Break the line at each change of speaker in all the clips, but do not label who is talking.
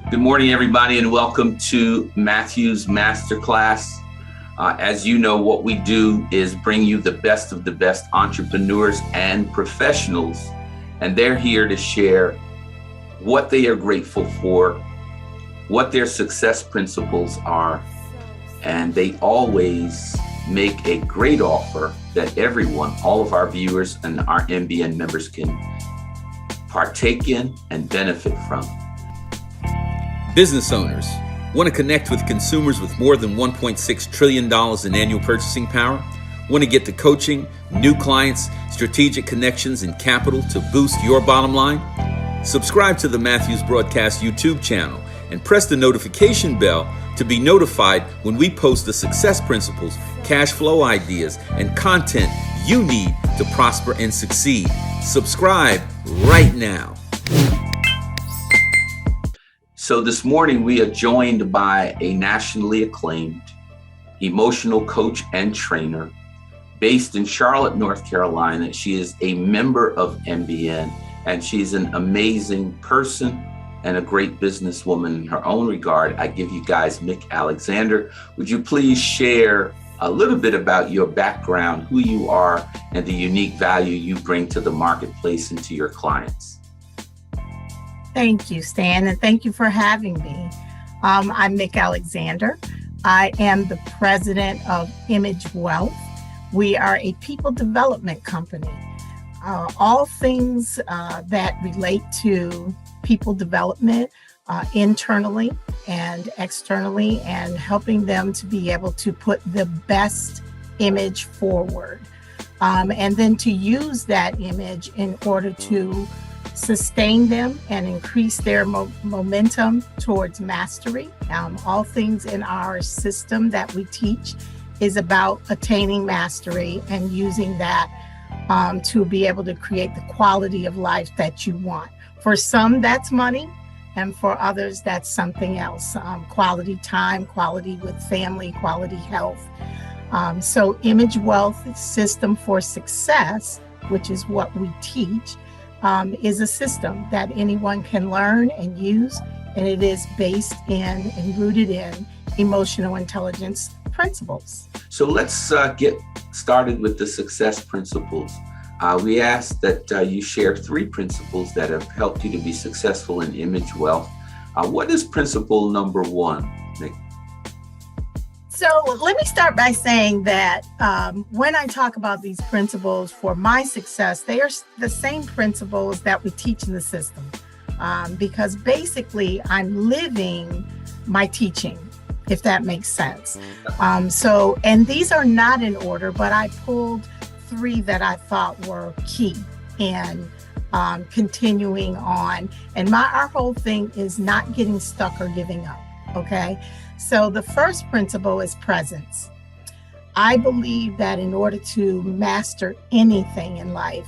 Good morning, everybody, and welcome to Matthew's Masterclass. As you know, what we do is bring you the best of the best entrepreneurs and professionals, and they're here to share what they are grateful for, what their success principles are, and they always make a great offer that everyone, all of our viewers and our MBN members can partake in and benefit from.
Business owners want to connect with consumers with more than $1.6 trillion in annual purchasing power? Want to get to coaching, new clients, strategic connections, and capital to boost your bottom line? Subscribe to the Matthews Broadcast YouTube channel and press the notification bell to be notified when we post the success principles, cash flow ideas, and content you need to prosper and succeed. Subscribe right now.
So this morning we are joined by a nationally acclaimed emotional coach and trainer based in Charlotte, North Carolina. She is a member of MBN, and she's an amazing person and a great businesswoman in her own regard. I give you guys Mick Alexander. Would you please share a little bit about your background, who you are, and the unique value you bring to the marketplace and to your clients?
Thank you, Stan, and thank you for having me. I'm Mick Alexander. I am the president of Image Wealth. We are a people development company. All things that relate to people development internally and externally, and helping them to be able to put the best image forward. And then to use that image in order to sustain them and increase their momentum towards mastery. All things in our system that we teach is about attaining mastery and using that to be able to create the quality of life that you want. For some, that's money, and for others, that's something else. Quality time, quality with family, quality health. So Image Wealth System for Success, which is what we teach, is a system that anyone can learn and use, and it is based in and rooted in emotional intelligence principles.
So let's get started with the success principles. We asked that you share 3 principles that have helped you to be successful in Image Wealth. What is principle number 1, Nick?
So let me start by saying that when I talk about these principles for my success, they are the same principles that we teach in the system, because basically I'm living my teaching, if that makes sense. And these are not in order, but I pulled 3 that I thought were key in continuing on. And our whole thing is not getting stuck or giving up, okay? So the first principle is presence. I believe that in order to master anything in life,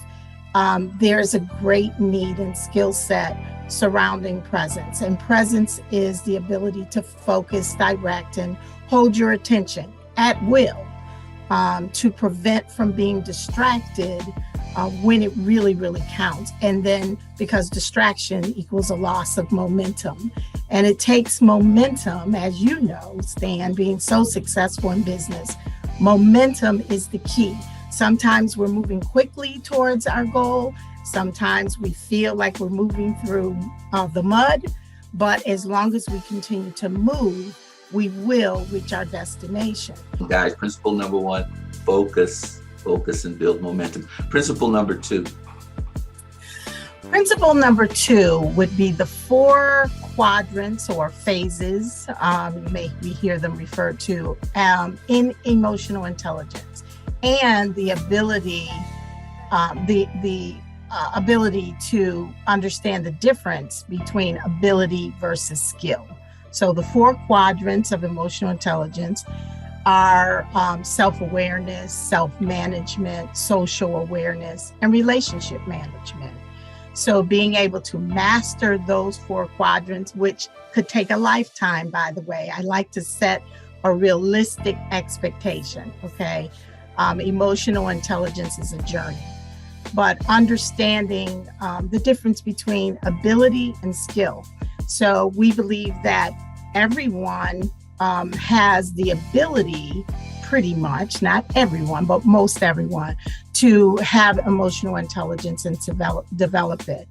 there's a great need and skill set surrounding presence. And presence is the ability to focus, direct, and hold your attention at will, to prevent from being distracted when it really, really counts. And then because distraction equals a loss of momentum. And it takes momentum, as you know, Stan, being so successful in business, momentum is the key. Sometimes we're moving quickly towards our goal. Sometimes we feel like we're moving through the mud, but as long as we continue to move, we will reach our destination.
Guys, principle number 1, focus and build momentum. Principle number 2.
Principle number 2 would be the 4 quadrants or phases, you may hear them referred to, in emotional intelligence, and the ability, ability to understand the difference between ability versus skill. So the 4 quadrants of emotional intelligence are self-awareness, self-management, social awareness, and relationship management. So being able to master those 4 quadrants, which could take a lifetime, by the way. I like to set a realistic expectation, okay? Emotional intelligence is a journey. But understanding the difference between ability and skill. So we believe that everyone has the ability, pretty much, not everyone, but most everyone, to have emotional intelligence and develop it.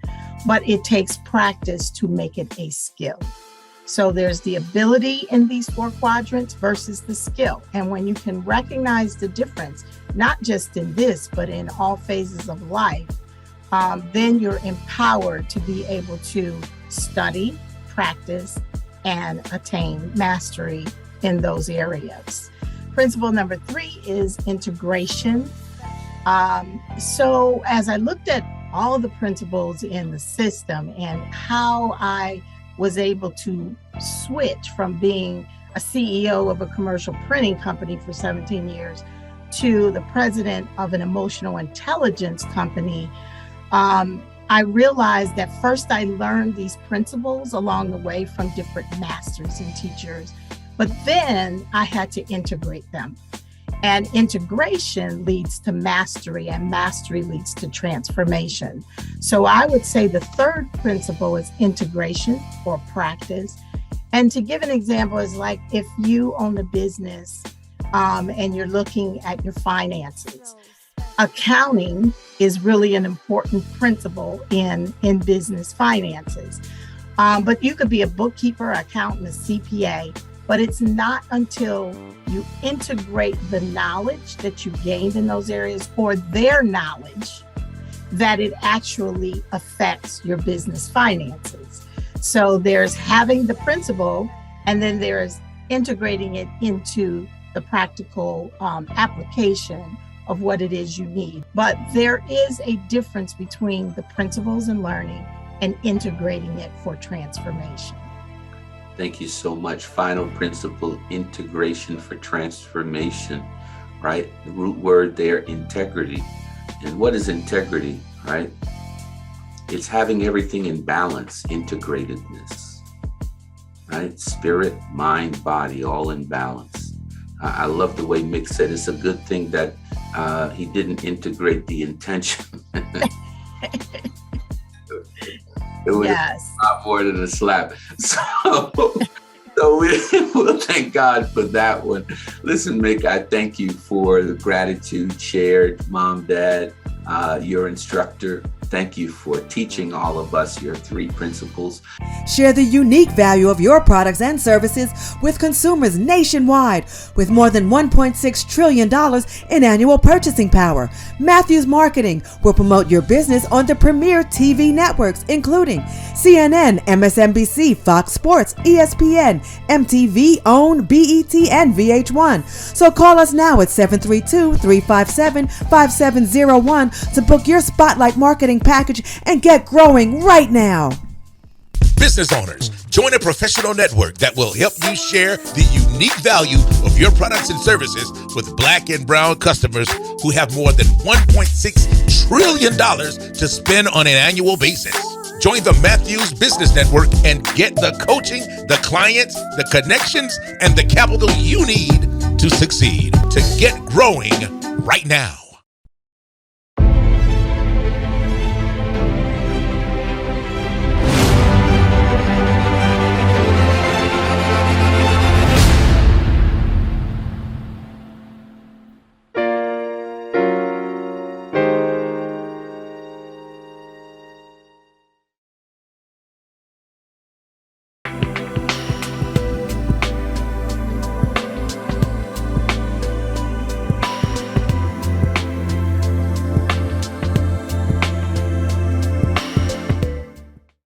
But it takes practice to make it a skill. So there's the ability in these 4 quadrants versus the skill. And when you can recognize the difference, not just in this, but in all phases of life, then you're empowered to be able to study, practice, and attain mastery in those areas. Principle number 3 is integration. So as I looked at all the principles in the system and how I was able to switch from being a CEO of a commercial printing company for 17 years to the president of an emotional intelligence company, I realized that first I learned these principles along the way from different masters and teachers, but then I had to integrate them. And integration leads to mastery, and mastery leads to transformation. So I would say the 3rd principle is integration or practice. And to give an example is like if you own a business and you're looking at your finances, accounting is really an important principle in business finances. But you could be a bookkeeper, accountant, a CPA, but it's not until you integrate the knowledge that you gained in those areas or their knowledge that it actually affects your business finances. So there's having the principle, and then there's integrating it into the practical application of what it is you need. But there is a difference between the principles and learning and integrating it for transformation.
Thank you so much. Final principle, integration for transformation, right? The root word there, integrity. And what is integrity, right? It's having everything in balance, integratedness, right? Spirit, mind, body, all in balance. I love the way Mick said it's a good thing that he didn't integrate the intention. It was
yes.
a lot more than a slap. So we'll thank God for that one. Listen, Mick, I thank you for the gratitude shared. Mom, Dad, your instructor, thank you for teaching all of us your 3 principles.
Share the unique value of your products and services with consumers nationwide with more than $1.6 trillion in annual purchasing power. Matthews Marketing will promote your business on the premier TV networks, including CNN, MSNBC, Fox Sports, ESPN, MTV, OWN, BET, and VH1. So call us now at 732-357-5701 to book your Spotlight Marketing package and get growing right now.
Business owners, join a professional network that will help you share the unique value of your products and services with Black and brown customers who have more than $1.6 trillion to spend on an annual basis. Join the Matthews Business Network and get the coaching, the clients, the connections, and the capital you need to succeed. To get growing right now.